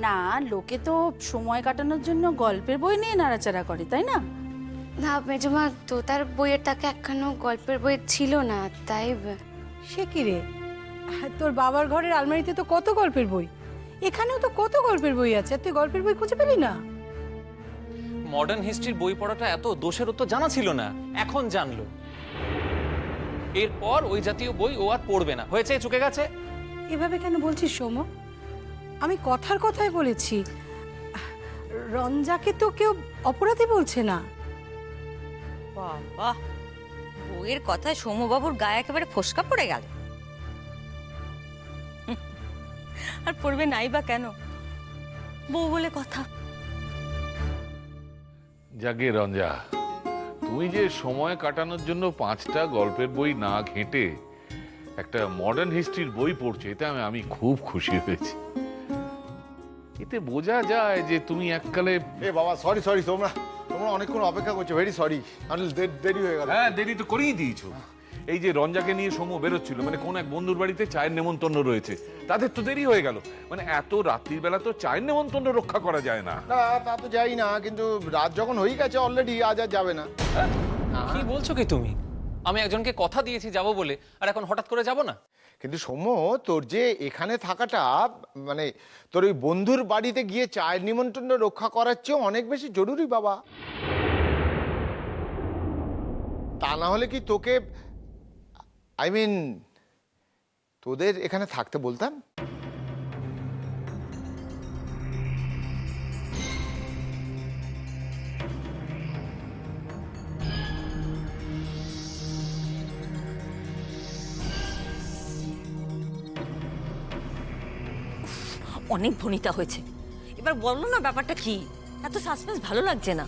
না, লোকে তো সময় কাটানোর জন্য গল্পের বই নিয়ে নাড়াচাড়া করে, তাই না? না মেজমা, তোতার বইয়ের তাকে একখানো গল্পের বই ছিল না, তাই সে কি রে, তোর বাবার ঘরের আলমারিতে তো কত গল্পের বই, এখানেও তো কত গল্পের বই আছে, আর তুই গল্পের বই খুঁজে পেলি না? মডার্ন হিস্ট্রির বই পড়াটা এত দোষের তো জানা ছিল না, এখন জানলো। এরপর ওই জাতীয় বই ও আর পড়বে না, হয়েছে, চুকে গেছে। এভাবে কেন বলছিস সৌম্য? আমি কথার কথাই বলেছি, রঞ্জাকে তো কেউ অপরাধী বলছে না। বাবা, বউয়ের কথায় সৌম্যবাবুর গায়ে একেবারে ফোসকা পড়ে গেল। আর পড়বে নাই বা কেন, বউ বলে কথা। যাকে রঞ্জা, তুমি যে সময় কাটানোর জন্য 5টা গল্পের বই না ঘেঁটে একটা মডার্ন হিস্ট্রির বই পড়ছো, এতে আমি খুব খুশি হয়েছি। এতে বোঝা যায় যে তুমি এককালে... এ বাবা, সরি সরি, তোমরা অনেকক্ষণ অপেক্ষা করছো, ভেরি সরি, দেরি হয়ে গেল। হ্যাঁ, দেরি তো করেই দিয়েছো। এই যে রঞ্জাকে নিয়ে সৌম্য বেরোচ্ছিল, মানে কোন এক বন্ধুর বাড়িতে চায়ের নেমন্তন্ন রয়েছে, তাদের তো দেরি হয়ে গেল। মানে এত রাত্রির বেলা তো চায়ের নেমন্তন্ন রক্ষা করা যায় না। না, তা তো যাই না, কিন্তু রাত যখন হয়ে গেছে অলরেডি, আজ আর যাবে না। কি বলছো কি তুমি? আমি একজনকে কথা দিয়েছি যাব বলে, আর এখন হঠাৎ করে যাব না? কিন্তু সৌম্য, তোর যে এখানে থাকাটা, মানে তোর ওই বন্ধুর বাড়িতে গিয়ে চায়ের নিমন্ত্রণ রক্ষা করার চেয়েও অনেক বেশি জরুরি বাবা। তা না হলে কি তোকে, আই মিন তোদের এখানে থাকতে বলতাম? অনেক ভনিতা হয়েছে, এবার বললো না ব্যাপারটা কি। এত সাসপেন্স ভালো লাগছে না।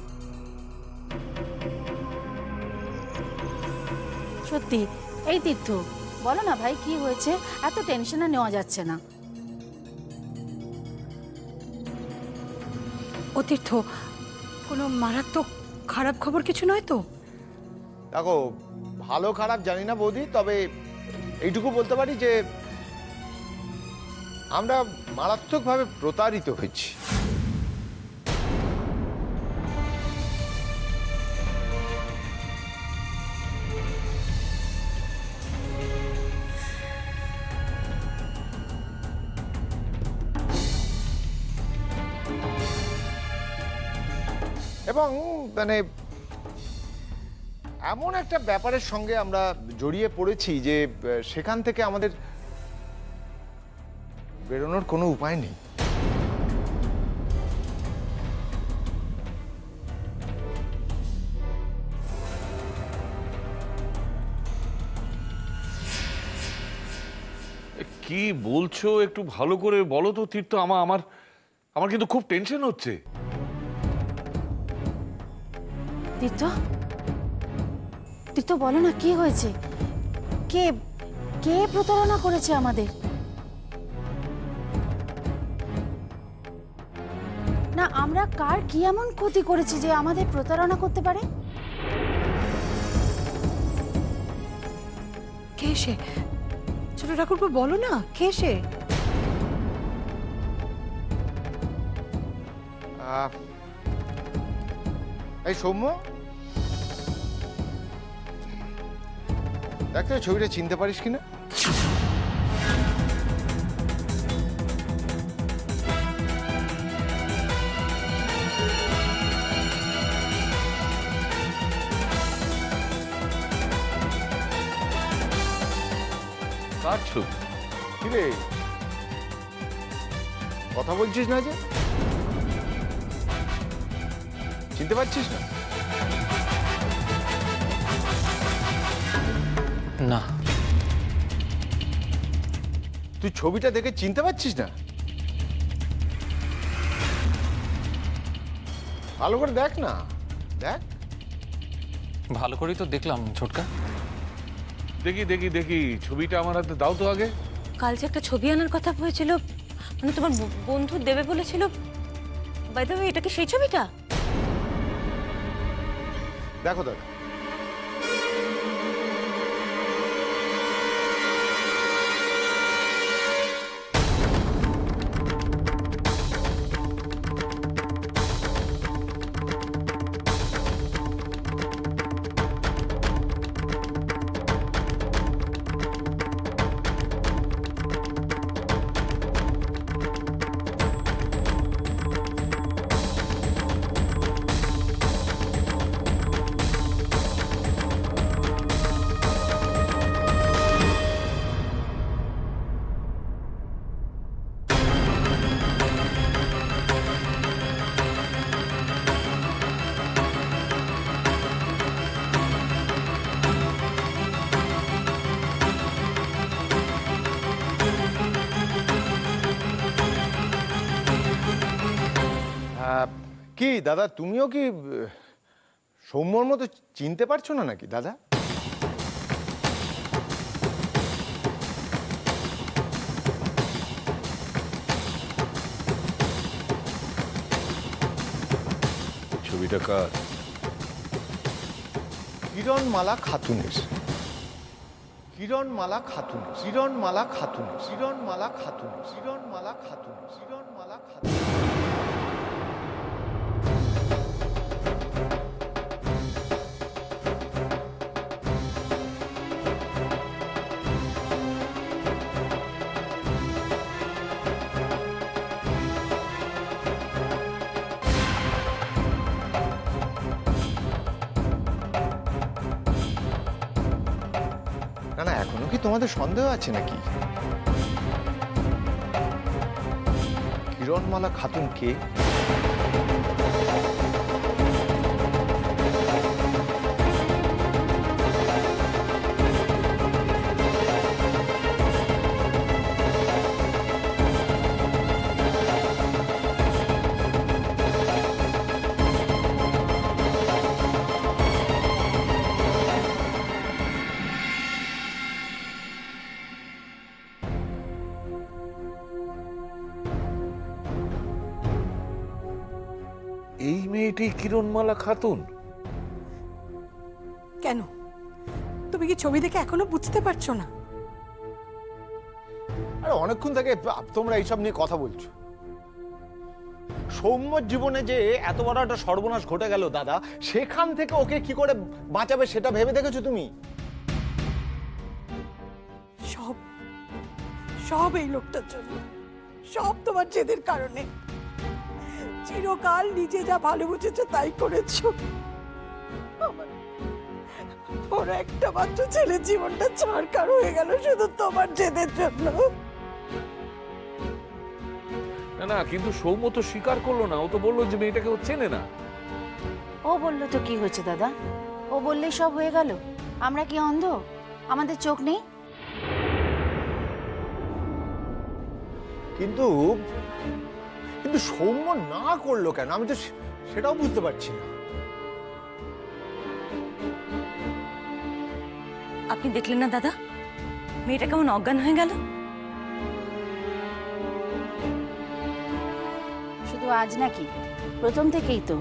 সত্যি, এই তীর্থ, বলো না ভাই, কি হয়েছে? এত টেনশন আর নেওয়া যাচ্ছে না। ও তীর্থ, কোনো মারাত্মক খারাপ খবর কিছু নয় তো? দেখো, ভালো খারাপ জানি না বৌদি, তবে এইটুকু বলতে পারি যে আমরা মারাত্মকভাবে প্রতারিত হয়েছি। এবং মানে এমন একটা ব্যাপারের সঙ্গে আমরা জড়িয়ে পড়েছি যে সেখান থেকে আমাদের বেরোনোর কোনো উপায় নেই। কি বলছো একটু ভালো করে বলো তো তীর্থ, আমার আমার কিন্তু খুব টেনশন হচ্ছে। তীর্থ, তীর্থ বলো না, কি হয়েছে? কে কে প্রতারণা করেছে আমাদের? না, আমরা কার কি এমন ক্ষতি করেছি যে আমাদের প্রতারণা করতে পারে? কে সে? ছোট ঠাকুরপো বলো না, কে সে? এই সৌম্য, দেখ তো ছবিটা চিনতে পারিস কিনা। কার ছবি? কিরে, কথা বলছিস না যে? চিনতে পারছিস না? না। তুই ছবিটা দেখে চিনতে পারছিস না? ভালো করে দেখ না, দেখ। ভালো করেই তো দেখলাম ছোটকা। দেখি দেখি দেখি, ছবিটা আমার হাতে দাও তো আগে। কাল যে একটা ছবি আনার কথা হয়েছিল, মানে তোমার বন্ধু দেবে বলেছিল, বাই দ্য ওয়ে, এটা কি সেই ছবিটা? দেখো দাদা, কি দাদা, তুমিও কি সৌম্যর মতো চিনতে পারছো না নাকি দাদা? ছবিটা কার? কিরণমালা খাতুনের। কিরণমালা খাতুনের। কিরণমালা খাতুনের। কিরণমালা খাতুনের। কিরণমালা খাতুনের। কিরণমালা খাতুনের। না না, এখনো কি তোমাদের সন্দেহ আছে নাকি? কিরণমালা খাতুন কে? এই মেয়েটি কিরণমালা খাতুন? কেন, তুমি কি ছবি দেখে এখনো বুঝতে পারছো না? আরে অনেকক্ষণ থেকে তোমরা এইসব নিয়ে কথা বলছো। সৌম্যর জীবনে যে এত বড় একটা সর্বনাশ ঘটে গেল দাদা, সেখান থেকে ওকে কি করে বাঁচাবে সেটা ভেবে দেখেছো তুমি? সব সব এই লোকটার জন্য, সব তোমার জেদের কারণে। চিরকাল নিজে যা ভালো বুঝেছো তাই করেছো। আমার- ওর একটা মাত্র ছেলের জীবনটা ছাড়কার হয়ে গেল শুধু তোমার জেদের জন্য। না না, কিন্তু সৌম্য তো স্বীকার করলো না। ও তো বললো যে মেয়েটাকে ও চেনে না। ও বললো তো কি হয়েছে দাদা? ও বললেই সব হয়ে গেল? আমরা কি অন্ধ? আমাদের চোখ নেই? কিন্তু কিন্তু সৌম্য না করলো কেন, আমি তো সেটাও বুঝতে পারছি না। আপনি দেখলেন না দাদা, মেয়েটা কেমন অজ্ঞান হয়ে গেল? শুধু আজ নাকি, প্রথম থেকেই তো।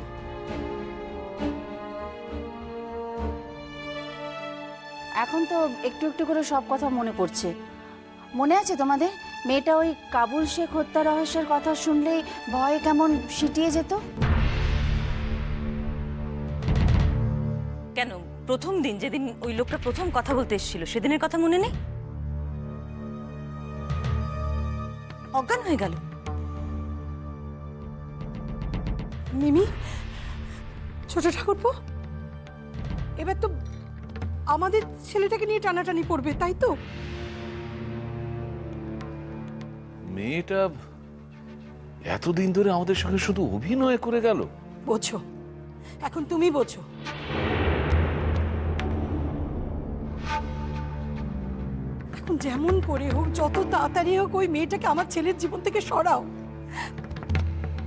এখন তো একটু একটু করে সব কথা মনে পড়ছে। মনে আছে তোমাদের, মেয়েটা ওই কাবুল শেখ হত্যা রহস্যের কথা শুনলেই ভয়ে কেমন সিটিয়ে যেত? কেন, প্রথম দিন যেদিন ওই লোকটা প্রথম কথা বলতে এসেছিল সেদিনের কথা মনে নেই? অজ্ঞান হয়ে গেল। মিমি, ছোট ঠাকুরপো, এবার তো আমাদের ছেলেটাকে নিয়ে টানাটানি পড়বে, তাই তো? মেয়েটা এতদিন ধরে আমাদের সঙ্গে শুধু অভিনয় করে গেল। বোঝো, এখন তুমি বোঝো। এখন যেমন করে হোক, যত তাড়াতাড়ি হোক, ওই মেয়েটাকে আমার ছেলের জীবন থেকে সরাও।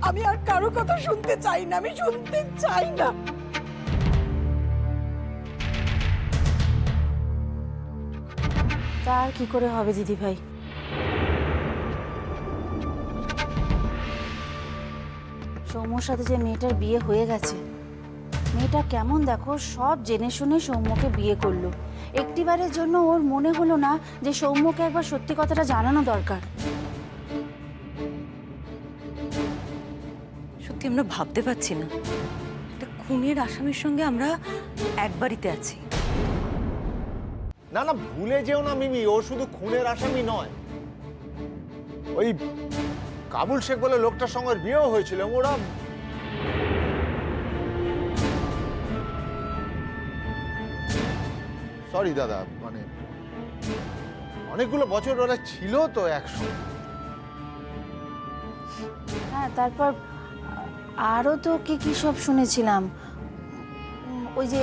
আমি আর কারো কথা শুনতে চাই না, আমি শুনতে চাই না। তা আর কি করে হবে দিদি ভাই? সৌম্যর সাথে যে মেয়েটার বিয়ে হয়ে গেছে, মেয়েটা কেমন দেখো, সব জেনে শুনে সৌম্যকে বিয়ে করলো। একটিবারের জন্য ওর মনে হলো না যে সৌম্যকে একবার সত্যি কথাটা জানানো দরকার। সত্যি আমরা ভাবতে পারছি না, একটা খুনের আসামির সঙ্গে আমরা এক বাড়িতে আছি। না না, ভুলে যেও না মিমি, ও শুধু খুনের আসামি নয়। ওই কাবুল শেখ বলে লোকটার সঙ্গে ওর বিয়েও হয়েছিল। ওরা সরি দাদা, মানে অনেকগুলো বছর ওরা ছিল তো একসঙ্গে। হ্যাঁ, তারপর আরও তো কি কি সব শুনেছিলাম। ওই যে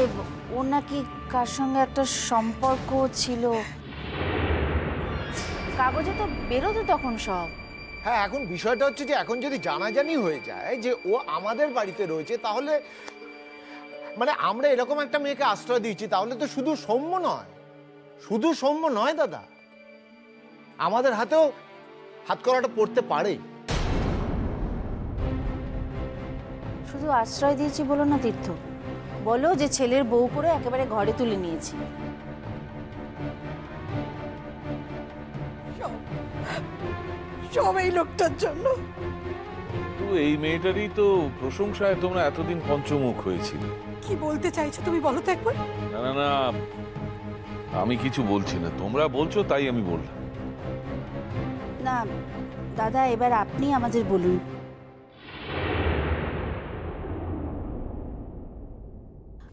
ওর নাকি কার সঙ্গে একটা সম্পর্ক ছিল, কাগজে তো বেরোতো তখন সব। হ্যাঁ, এখন বিষয়টা হচ্ছে যে এখন যদি জানাজানি হয়ে যায় যে ও আমাদের বাড়িতে রয়েছে, তাহলে মানে আমরা এরকম একটা মেয়েকে আশ্রয় দিয়েছি, তাহলে তো শুধু সৌম্য নয় দাদা, আমাদের হাতেও হাত করাটা পড়তে পারে। শুধু আশ্রয় দিয়েছি বলো না তীর্থ, বলো যে ছেলের বউ করে একেবারে ঘরে তুলে নিয়েছি। সব এই লোকটার জন্য। তো এই মেয়েটারই তো প্রশংসায় তোমরা এতদিন পঞ্চমুখ হয়েছিল। কি বলতে চাইছো তুমি বলো তো একবার। না না না, আমি কিছু বলছি না, তোমরা বলছো তাই আমি বললাম। না দাদা, এবার আপনি আমাদের বলুন।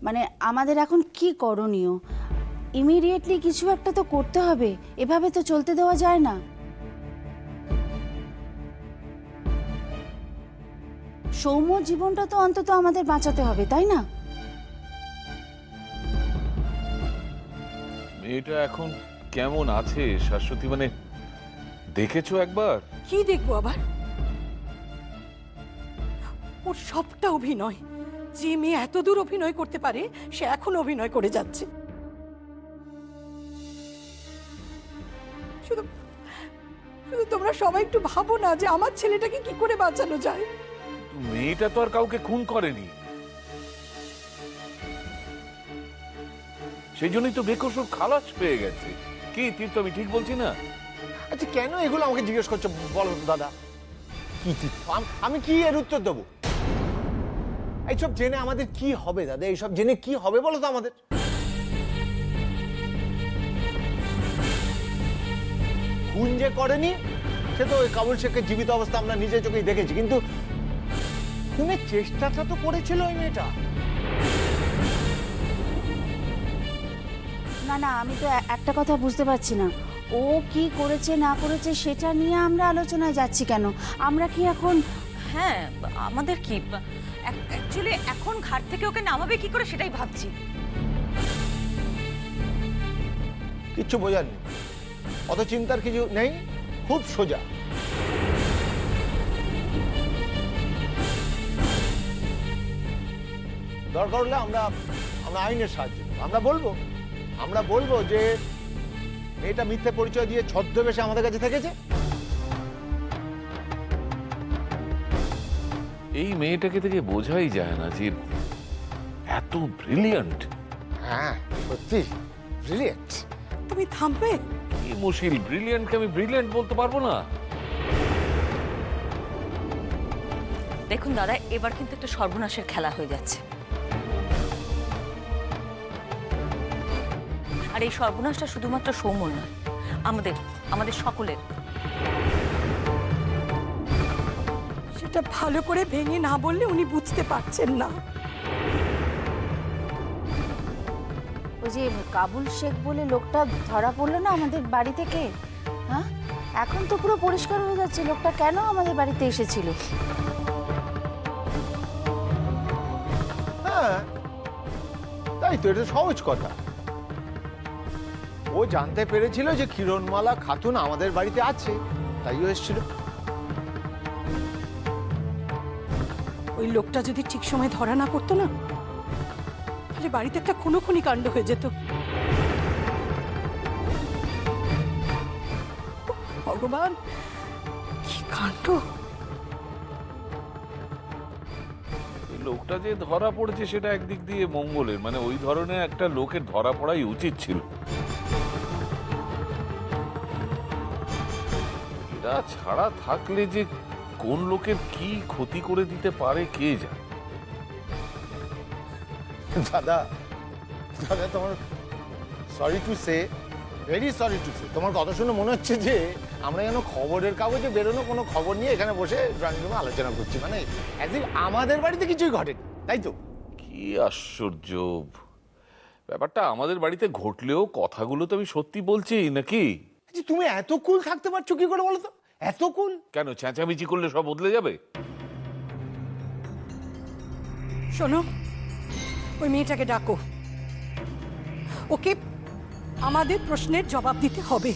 মানে আমাদের এখন কি করণীয়? ইমিডিয়েটলি কিছু একটা তো করতে হবে, এভাবে তো চলতে দেওয়া যায় না। সৌম্য জীবনটা তো অন্তত আমাদের বাঁচাতে হবে, তাই না? মেয়েটা এখন কেমন আছে শাশ্বতী, মানে দেখেছো একবার? কি দেখবো আবার? ওর সবটা অভিনয়। যে মেয়ে এত দূর অভিনয় করতে পারে সে এখন অভিনয় করে যাচ্ছে। শুধু শুধু তোমরা সবাই একটু ভাবো না যে আমার ছেলেটাকে কি করে বাঁচানো যায়। মেয়েটা তো আর কাউকে খুন করেনি, সেই জন্যই তো বেকসুর খালাস পেয়ে গেছে। কি তীর্থ, আমি ঠিক বলছি না? আচ্ছা, কেন এগুলো আমাকে জিজ্ঞেস করছো বলো তো দাদা? কি আমি কি এর উত্তর দেবো? এইসব জেনে আমাদের কি হবে দাদা? এইসব জেনে কি হবে বলো তো আমাদের? খুন যে করেনি সে তো ওই কাবুল শেখের জীবিত অবস্থা আমরা নিজে চোখেই দেখেছি, কিন্তু খুনের চেষ্টাটা তো করেছিল ওই মেয়েটা। না না, আমি তো একটা কথা বুঝতে পারছি না, ও কি করেছে না করেছে সেটা নিয়ে আমরা আলোচনায় যাচ্ছি কেন? আমরা কি এখন? হ্যাঁ, আমাদের কি অ্যাকচুয়ালি এখন ঘাট থেকে ওকে নামাবে কি করে সেটাই ভাবছি। কিচ্ছু বোঝার নেই, অত চিন্তার কিছু নেই, খুব সোজা। দরকার হলে আমরা আইনের সাহায্য নেব। আমরা বলবো যে মেয়েটা মিথ্যে পরিচয় দিয়ে ছদ্মবেশে আমাদের কাছে থেকেছে। এই মেয়েটাকে থেকে বোঝাই যায় না যে এত ব্রিলিয়ান্ট। হ্যাঁ সত্যি ব্রিলিয়েন্ট। তুমি থামবে? কি মুশকিল, ব্রিলিয়ান্টকে আমি ব্রিলিয়ান্ট বলতে পারবো না? দেখুন দাদা, এবার কিন্তু একটা সর্বনাশের খেলা হয়ে যাচ্ছে, আর এই সর্বনাশটা শুধুমাত্র সৌম্যর নয়, আমাদের সকলের। সেটা ভালো করে ভেঙে না বললে উনি বুঝতে পারছেন না। ওই যে কাবুল শেখ বলে লোকটা ধরা পড়লো না আমাদের বাড়ি থেকে, হ্যাঁ, এখন তো পুরো পরিষ্কার হয়ে যাচ্ছে লোকটা কেন আমাদের বাড়িতে এসেছিল। হ্যাঁ তাই তো, এটা সহজ কথা। ও জানতে পেরেছিল যে কিরণমালা খাতুন আমাদের বাড়িতে আছে, তাই ও এসেছিল। ওই লোকটা যদি ঠিক সময় ধরা না পড়তো না, তাহলে বাড়িতে একটা খুনোখুনি কাণ্ড হয়ে যেত। ভগবান, কি কাণ্ড! লোকটা যে ধরা পড়েছে সেটা একদিক দিয়ে মঙ্গলের, মানে ওই ধরনের একটা লোকের ধরা পড়াই উচিত ছিল। এটা ছাড়া থাকলে যে কোন লোকের কি ক্ষতি করে দিতে পারে কে জানে। দাদা তোমার sorry to say, very sorry to say, তোমার কথা শুনে মনে হচ্ছে যে আমরা যেন খবরের কাগজে বেরোনো কোনো খবর নিয়ে এখানে বসে ড্রয়িং রুমে আলোচনা করছি, মানে একদিন আমাদের বাড়িতে কিছুই ঘটেনি, তাই তো? কি আশ্চর্য ব্যাপারটা, আমাদের বাড়িতে ঘটলেও কথাগুলো তো আমি সত্যি বলছি নাকি? তুমি এত কুল থাকতে পারছো কি করে বলো তো? এত কুল কেন? চেঁচামেচি করলে সব বদলে যাবে? শোনো, ওই মেয়েটাকে ডাকো, ওকে আমাদের প্রশ্নের জবাব দিতে হবে।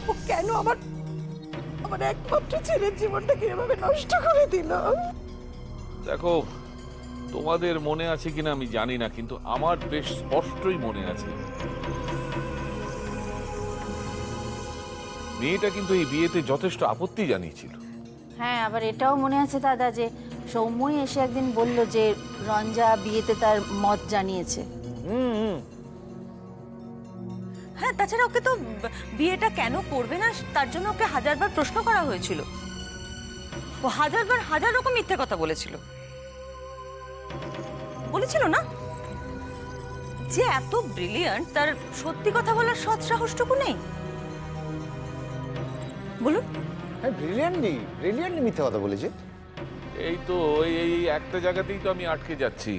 ও কেন আমার আমার একমাত্র ছেলের জীবনটাকে এভাবে নষ্ট করে দিল। দেখো, তোমাদের মনে আছে কিনা আমি জানি না, কিন্তু আমার বেশ স্পষ্টই মনে আছে। মেয়েটা কিন্তু এই বিয়েতে যথেষ্ট আপত্তি জানিয়েছিল। হ্যাঁ, আবার এটাও মনে আছে দাদা যে সৌম্যই এসে একদিন বলল যে রঞ্জা বিয়েতে তার মত জানিয়েছে। হ্যাঁ, তাছাড়া ওকে তো বিয়েটা কেন করবে না তার জন্য ওকে হাজারবার প্রশ্ন করা হয়েছিল। ও হাজারবার হাজার রকম মিথ্যে কথা বলেছিল না? যে এত ব্রিলিয়ান্ট, তার সত্যি কথা বলার সৎ সাহসটুকু নেই? বলুন। হ্যাঁ, ব্রিলিয়ান্টলি মিথ্যে কথা বলেছে। এই তো এই একটা জায়গাতেই তো আমি আটকে যাচ্ছি।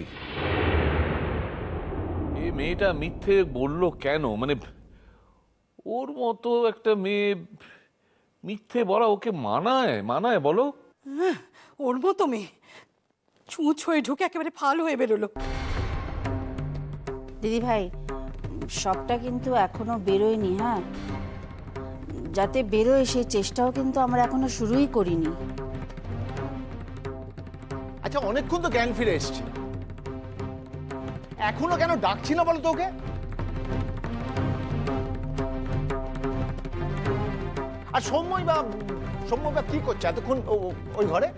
এই মেয়েটা মিথ্যে বললো কেন? মানে ওর মতো একটা মেয়ে মিথ্যে বলা ওকে মানায় বলো? ওর মতো মেয়ে চুঁচ হয়ে ঢুকে একেবারে ফাল হয়ে বেরোলো। দিদি ভাই, সবটা কিন্তু এখনো বেরোয়নি। হ্যাঁ, যাতে বেরোয় সেই চেষ্টাও কিন্তু আমরা এখনো শুরুই করিনি। আচ্ছা, অনেকক্ষণ তো জ্ঞান ফিরে এসছে, এখনো কেন ডাকছি না বলো তো ওকে? আর সৌম্য বা কি করছে এতক্ষণ ওই ঘরে?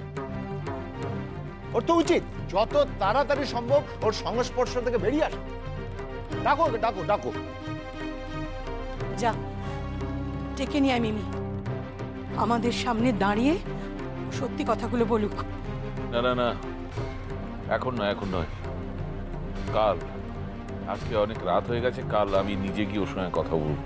ওর তো উচিত যত তাড়াতাড়ি সম্ভব ওর সংস্পর্শ থেকে বেরিয়ে আসে। ডাকো ওকে, ডাকো। যা, ডেকে নিয়ে আয় মিমি, আমাদের সামনে দাঁড়িয়ে সত্যি কথাগুলো বলুক। না, এখন নয়, কাল। আজকে অনেক রাত হয়ে গেছে, কাল আমি নিজে গিয়ে ওর সঙ্গে কথা বলবো।